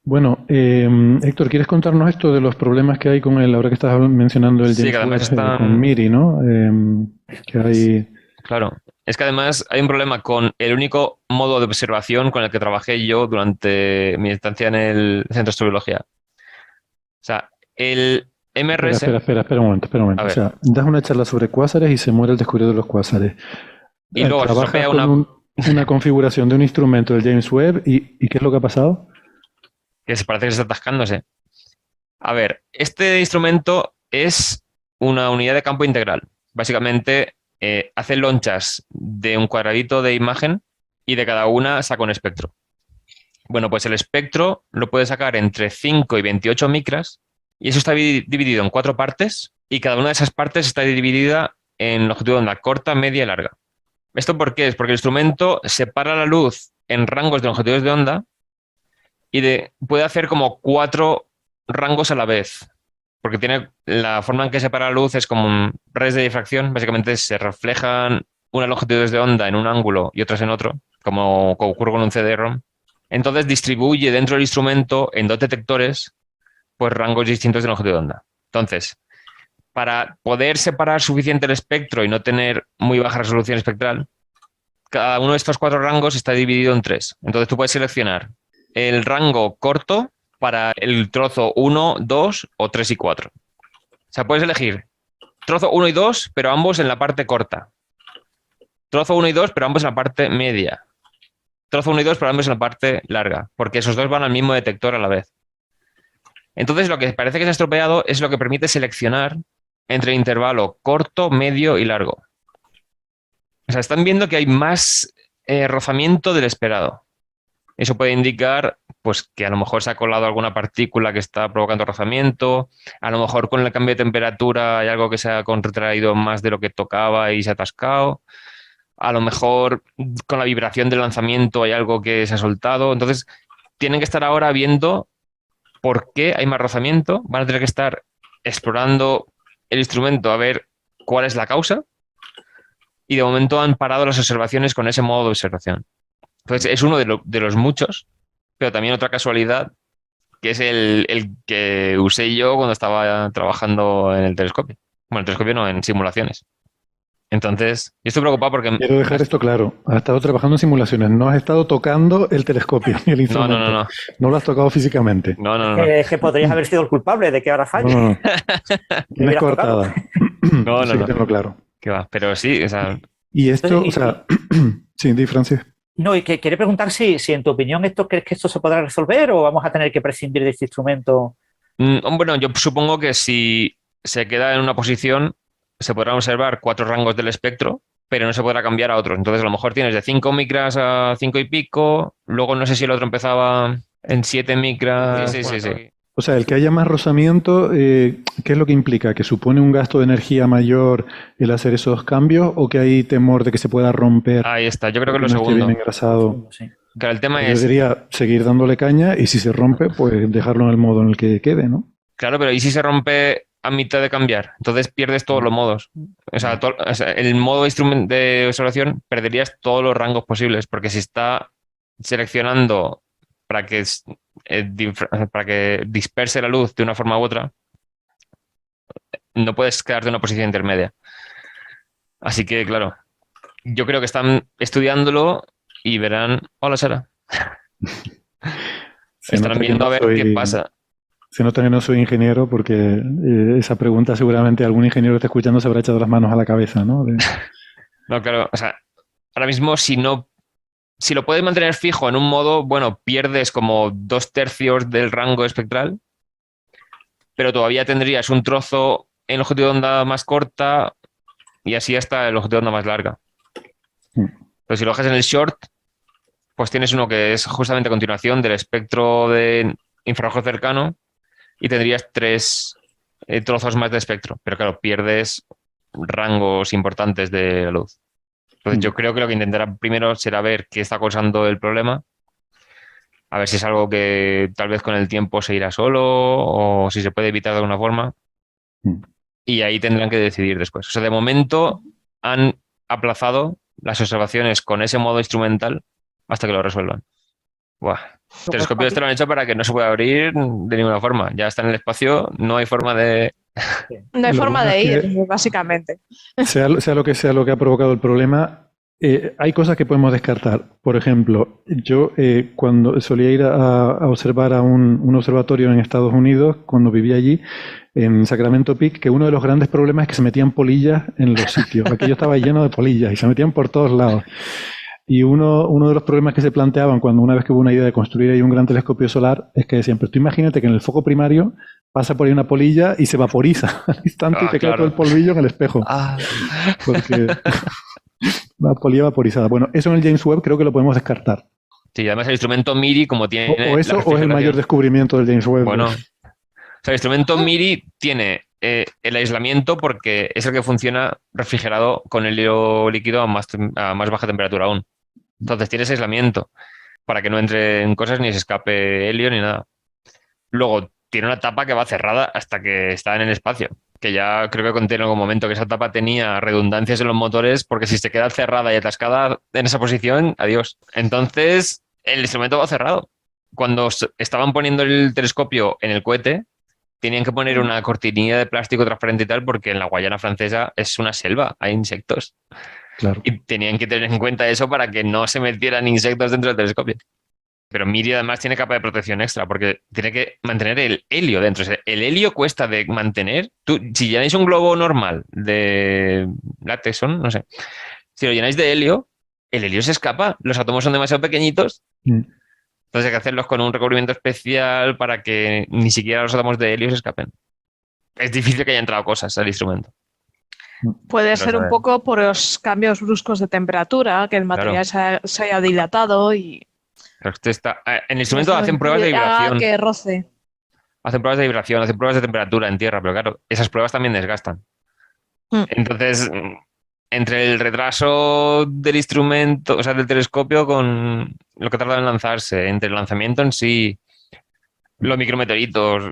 Bueno, Héctor, ¿quieres contarnos esto de los problemas que hay con el, ahora que estás mencionando el Sí, que James además Webb con están... MIRI, ¿no? Que hay... Claro, es que además hay un problema con el único modo de observación con el que trabajé yo durante mi estancia en el centro de astrobiología. O sea, el Espera, MRS, espera, espera, espera un momento, espera un a momento. O ver, sea, das una charla sobre cuásares y se muere el descubridor de los cuásares. y luego se Trabajas estropea con una una configuración de un instrumento del James Webb y ¿qué es lo que ha pasado? que se parece que está atascándose. A ver, este instrumento es una unidad de campo integral. Básicamente, hace lonchas de un cuadradito de imagen y de cada una saca un espectro. Bueno, pues el espectro lo puede sacar entre 5 y 28 micras y eso está dividido en cuatro partes y cada una de esas partes está dividida en longitud de onda corta, media y larga. ¿Esto por qué? Es porque el instrumento separa la luz en rangos de longitudes de onda y puede hacer como cuatro rangos a la vez, porque tiene la forma en que separa la luz es como un redes de difracción, básicamente se reflejan unas longitudes de onda en un ángulo y otras en otro, como ocurre con un CD-ROM. Entonces distribuye dentro del instrumento en dos detectores pues rangos distintos de longitud de onda. Entonces, para poder separar suficiente el espectro y no tener muy baja resolución espectral, cada uno de estos cuatro rangos está dividido en tres. Entonces tú puedes seleccionar el rango corto para el trozo uno, 2 o 3 y 4. O sea, puedes elegir trozo uno y 2, pero ambos en la parte corta. Trozo uno y 2, pero ambos en la parte media. Trozo uno y 2, pero ambos en la parte larga, porque esos dos van al mismo detector a la vez. Entonces, lo que parece que se ha estropeado es lo que permite seleccionar entre el intervalo corto, medio y largo. O sea, están viendo que hay más rozamiento del esperado. Eso puede indicar pues, que a lo mejor se ha colado alguna partícula que está provocando rozamiento, a lo mejor con el cambio de temperatura hay algo que se ha contraído más de lo que tocaba y se ha atascado, a lo mejor con la vibración del lanzamiento hay algo que se ha soltado. Entonces, tienen que estar ahora viendo por qué hay más rozamiento, van a tener que estar explorando el instrumento a ver cuál es la causa y de momento han parado las observaciones con ese modo de observación. Entonces, es uno de los muchos, pero también otra casualidad que es el que usé yo cuando estaba trabajando en el telescopio. Bueno, el telescopio no, en simulaciones. Entonces, yo estoy preocupado porque... Quiero dejar esto claro. Has estado trabajando en simulaciones, no has estado tocando el telescopio ni el No, no, no, instrumento. no. No lo has tocado físicamente. No, no, Es no, no. que, es que podrías haber sido el culpable de que ahora No, falle. no, no. Le Tienes hubieras tocado. coartada. No, no, Sí que no. tengo claro. ¿Qué va? Pero sí, o sea... Y Entonces, esto, o sea, sí, di Francis. no, y que quería preguntar si en tu opinión esto crees que esto se podrá resolver o vamos a tener que prescindir de este instrumento. Bueno, yo supongo que si se queda en una posición, se podrán observar cuatro rangos del espectro, pero no se podrá cambiar a otros. Entonces, a lo mejor tienes de 5 micras a 5 y pico, luego no sé si el otro empezaba en 7 micras. Sí, sí, sí, sí. O sea, el que haya más rozamiento, ¿qué es lo que implica? ¿Que supone un gasto de energía mayor el hacer esos cambios o que hay temor de que se pueda romper Ahí está, yo creo que es porque lo no esté bien segundo. Lo engrasado? segundo, sí. Claro, el tema Pues yo es, diría seguir dándole caña y si se rompe, pues dejarlo en el modo en el que quede, ¿no? claro, pero ¿y si se rompe a mitad de cambiar? Entonces pierdes todos los modos. O sea, o sea, el modo de, de observación perderías todos los rangos posibles, porque si está seleccionando para que, para que disperse la luz de una forma u otra, no puedes quedarte en una posición intermedia. Así que, claro, yo creo que están estudiándolo y verán, hola Sara, Se estarán nota que viendo no a ver qué soy, pasa. se nota que no soy ingeniero porque esa pregunta seguramente algún ingeniero que está escuchando se habrá echado las manos a la cabeza, ¿no? No, claro, o sea, ahora mismo si no, si lo puedes mantener fijo en un modo, bueno, pierdes como dos tercios del rango espectral, pero todavía tendrías un trozo en longitud de onda más corta y así hasta en longitud de onda más larga. Pero si lo dejas en el short, pues tienes uno que es justamente a continuación del espectro de infrarrojo cercano y tendrías tres trozos más de espectro, pero claro, pierdes rangos importantes de la luz. Entonces yo creo que lo que intentará primero será ver qué está causando el problema, a ver si es algo que tal vez con el tiempo se irá solo o si se puede evitar de alguna forma. Y ahí tendrán que decidir después. O sea, de momento han aplazado las observaciones con ese modo instrumental hasta que lo resuelvan. Buah. El telescopio este lo han hecho para que no se pueda abrir de ninguna forma. Ya está en el espacio, no hay forma de... No hay Lo forma bueno de es ir, básicamente. sea lo que ha provocado el problema, hay cosas que podemos descartar. Por ejemplo, yo cuando solía ir a observar a un observatorio en Estados Unidos, cuando vivía allí, en Sacramento Peak, que uno de los grandes problemas es que se metían polillas en los sitios. Aquello estaba lleno de polillas y se metían por todos lados. Y uno de los problemas que se planteaban cuando una vez que hubo una idea de construir ahí un gran telescopio solar es que decían, pero tú imagínate que en el foco primario pasa por ahí una polilla y se vaporiza al instante y te queda todo el polvillo en el espejo. Porque la polilla vaporizada. Bueno, eso en el James Webb creo que lo podemos descartar. Sí, además el instrumento MIRI, como tiene... O eso o es el mayor descubrimiento del James Webb. Bueno, o sea, el instrumento MIRI tiene el aislamiento porque es el que funciona refrigerado con helio líquido a más baja temperatura aún. Entonces tienes aislamiento para que no entren cosas ni se escape helio ni nada. Luego tiene una tapa que va cerrada hasta que está en el espacio. Que ya creo que conté en algún momento que esa tapa tenía redundancias en los motores porque si se queda cerrada y atascada en esa posición, adiós. Entonces el instrumento va cerrado. Cuando estaban poniendo el telescopio en el cohete, tenían que poner una cortinilla de plástico transparente y tal porque en la Guayana Francesa es una selva, hay insectos. Claro. Y tenían que tener en cuenta eso para que no se metieran insectos dentro del telescopio. Pero MIRI además tiene capa de protección extra porque tiene que mantener el helio dentro. O sea, el helio cuesta de mantener. Tú, si llenáis un globo normal de látex, no sé. Si lo llenáis de helio, el helio se escapa. Los átomos son demasiado pequeñitos. Entonces hay que hacerlos con un recubrimiento especial para que ni siquiera los átomos de helio se escapen. Es difícil que haya entrado cosas al instrumento. Puede ser un poco por los cambios bruscos de temperatura, que el material se haya dilatado y... Pero en el instrumento hacen pruebas de vibración. Que roce. Hacen pruebas de vibración, hacen pruebas de temperatura en tierra, pero claro, esas pruebas también desgastan. Entonces, entre el retraso del instrumento, o sea, del telescopio con lo que tarda en lanzarse, entre el lanzamiento en sí, los micrometeoritos...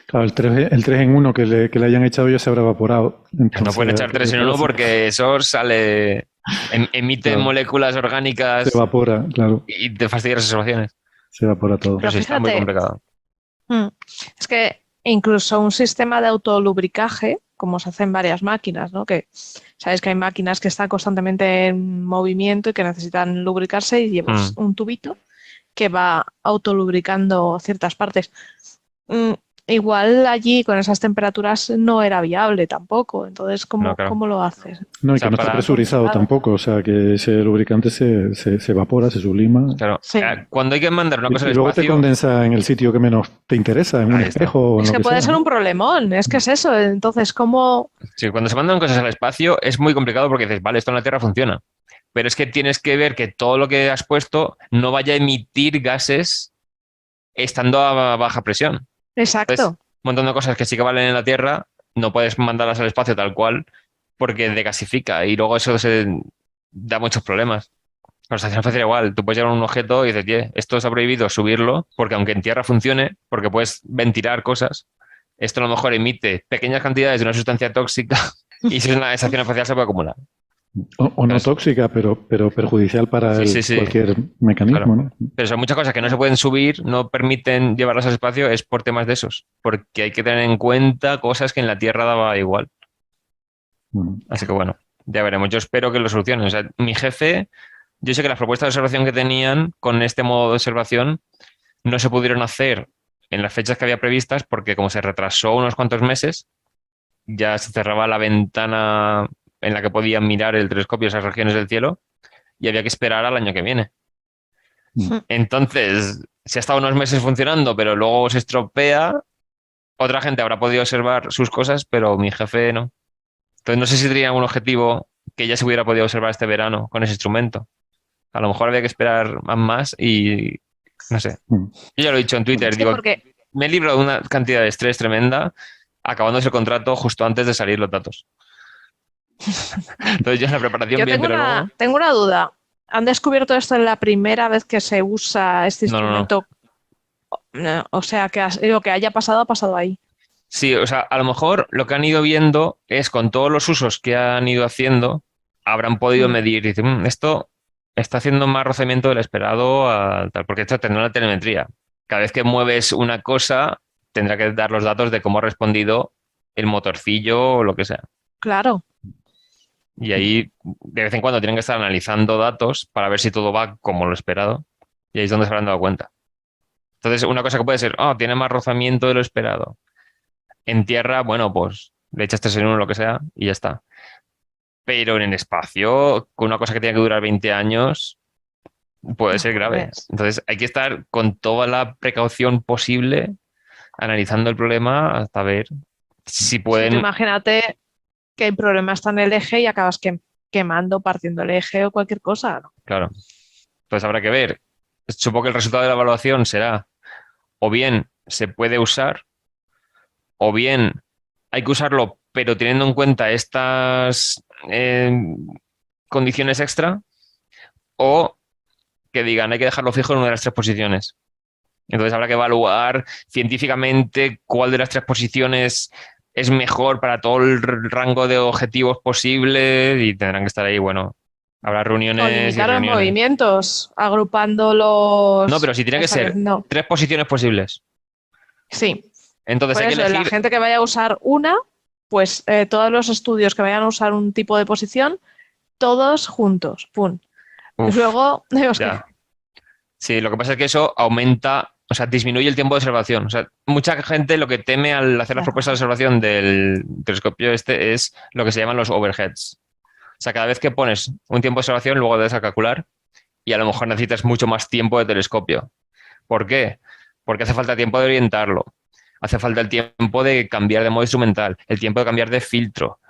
Claro, el 3 en 1 que le hayan echado ya se habrá evaporado. Entonces, no pueden echar 3 en 1 porque eso sale... Emite moléculas orgánicas. Se evapora, claro. Y te fastidia las observaciones. Se evapora todo. Pero sí, está muy complicado. Es que incluso un sistema de autolubricaje, como se hace en varias máquinas, ¿no? Que sabes que hay máquinas que están constantemente en movimiento y que necesitan lubricarse y llevas un tubito que va autolubricando ciertas partes. Igual allí con esas temperaturas no era viable tampoco. Entonces, ¿cómo lo haces? No, y que no está presurizado tampoco. O sea, que ese lubricante se evapora, se sublima. Claro. Sí. Cuando hay que mandar una cosa al espacio... Y luego te condensa en el sitio que menos te interesa, en un espejo o es que puede ser un problemón. Es que es eso. Entonces, ¿cómo...? Sí, cuando se mandan cosas al espacio es muy complicado porque dices, vale, esto en la Tierra funciona. Pero es que tienes que ver que todo lo que has puesto no vaya a emitir gases estando a baja presión. Exacto. Entonces, un montón de cosas que sí que valen en la Tierra, no puedes mandarlas al espacio tal cual porque degasifica y luego eso se da muchos problemas. La estación espacial igual, tú puedes llevar un objeto y dices, esto está prohibido subirlo porque aunque en tierra funcione, porque puedes ventilar cosas, esto a lo mejor emite pequeñas cantidades de una sustancia tóxica y si es una estación espacial se puede acumular. O no tóxica, pero perjudicial para cualquier mecanismo, claro. ¿No? Pero son muchas cosas que no se pueden subir, no permiten llevarlas al espacio, es por temas de esos. Porque hay que tener en cuenta cosas que en la Tierra daba igual. Así que bueno, ya veremos. Yo espero que lo solucionen. O sea, mi jefe, yo sé que las propuestas de observación que tenían con este modo de observación no se pudieron hacer en las fechas que había previstas porque como se retrasó unos cuantos meses, ya se cerraba la ventana en la que podían mirar el telescopio esas regiones del cielo y había que esperar al año que viene. Entonces, se ha estado unos meses funcionando, pero luego se estropea. Otra gente habrá podido observar sus cosas, pero mi jefe no. Entonces, no sé si tenía algún objetivo que ya se hubiera podido observar este verano con ese instrumento. A lo mejor había que esperar más y no sé. Yo ya lo he dicho en Twitter, digo, me libro de una cantidad de estrés tremenda acabándose el contrato justo antes de salir los datos. Entonces ya en la preparación bien, pero luego... Tengo una duda. ¿Han descubierto esto en la primera vez que se usa este instrumento? No. O sea, que lo que haya pasado ha pasado ahí. Sí, o sea, a lo mejor lo que han ido viendo es con todos los usos que han ido haciendo, habrán podido medir. Dicen, esto está haciendo más rozamiento del esperado, porque esto tendrá una telemetría. Cada vez que mueves una cosa, tendrá que dar los datos de cómo ha respondido el motorcillo o lo que sea. Claro. Y ahí, de vez en cuando, tienen que estar analizando datos para ver si todo va como lo esperado. Y ahí es donde se habrán dado cuenta. Entonces, una cosa que puede ser, tiene más rozamiento de lo esperado. En tierra, bueno, pues le echas 3 en 1, lo que sea, y ya está. Pero en el espacio, con una cosa que tiene que durar 20 años, puede ser grave. Pues, Entonces, hay que estar con toda la precaución posible, analizando el problema hasta ver si tú pueden... imagínate que el problema está en el eje y acabas quemando, partiendo el eje o cualquier cosa, ¿no? Claro. Entonces, habrá que ver. Supongo que el resultado de la evaluación será o bien se puede usar, o bien hay que usarlo, pero teniendo en cuenta estas condiciones extra, o que digan hay que dejarlo fijo en una de las 3 posiciones. Entonces habrá que evaluar científicamente cuál de las 3 posiciones es mejor para todo el rango de objetivos posibles y tendrán que estar ahí, bueno, habrá O reuniones y limitar los reuniones. movimientos, agrupando los... No, pero si tiene que o sea ser no. 3 posiciones posibles. Sí. Entonces Por hay que eso, la elegir... gente que vaya a usar una, pues todos los estudios que vayan a usar un tipo de posición, todos juntos. ¡Pum! Uf, Y luego, ya. Sí, lo que pasa es que eso aumenta, o sea, disminuye el tiempo de observación. O sea, mucha gente lo que teme al hacer las Claro. propuestas de observación del telescopio este es lo que se llaman los overheads. O sea, cada vez que pones un tiempo de observación, luego debes a calcular y a lo mejor necesitas mucho más tiempo de telescopio. ¿Por qué? Porque hace falta tiempo de orientarlo. Hace falta el tiempo de cambiar de modo instrumental, el tiempo de cambiar de filtro,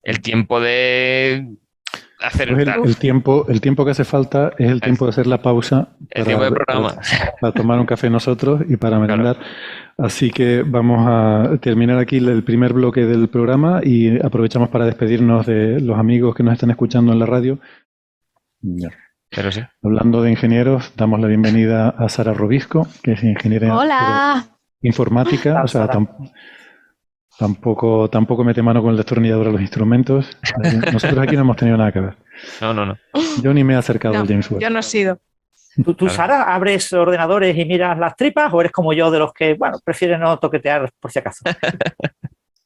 el tiempo de hacer Pues el tiempo que hace falta es el tiempo de hacer la pausa el tiempo de programa. para tomar un café nosotros y para merendar. Así que vamos a terminar aquí el primer bloque del programa y aprovechamos para despedirnos de los amigos que nos están escuchando en la radio. Ya. Pero sí. Hablando de ingenieros, damos la bienvenida a Sara Robisco, que es ingeniera ¡Hola! informática, o sea, tampoco mete mano con el destornillador a los instrumentos. Nosotros aquí no hemos tenido nada que ver. No. Yo ni me he acercado No, al James Webb. yo no he sido. ¿Tú, Claro. Sara, abres ordenadores y miras las tripas o eres como yo de los que, bueno, prefieren no toquetear por si acaso?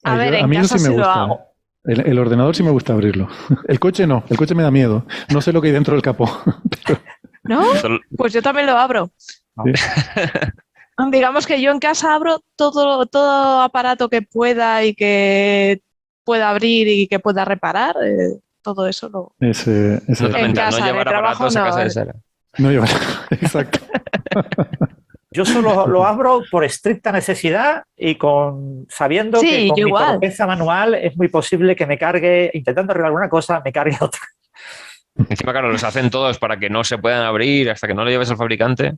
A ver, a en mí casa eso sí sí me lo gusta. hago. El ordenador sí me gusta abrirlo. El coche no, el coche me da miedo. No sé lo que hay dentro del capó. ¿No? Solo- Pues yo también lo abro. Sí. Digamos que yo en casa abro todo aparato que pueda y que pueda abrir y que pueda reparar. Todo eso lo... Ese Nota En mental, casa, no de llevar trabajo, aparatos a no. casa de Sara. no lleva. Exacto. Yo solo lo abro por estricta necesidad y sabiendo Sí, que con yo mi igual. torpeza manual es muy posible que me cargue, intentando arreglar alguna cosa, me cargue otra. Encima, claro, los hacen todos para que no se puedan abrir hasta que no lo lleves al fabricante.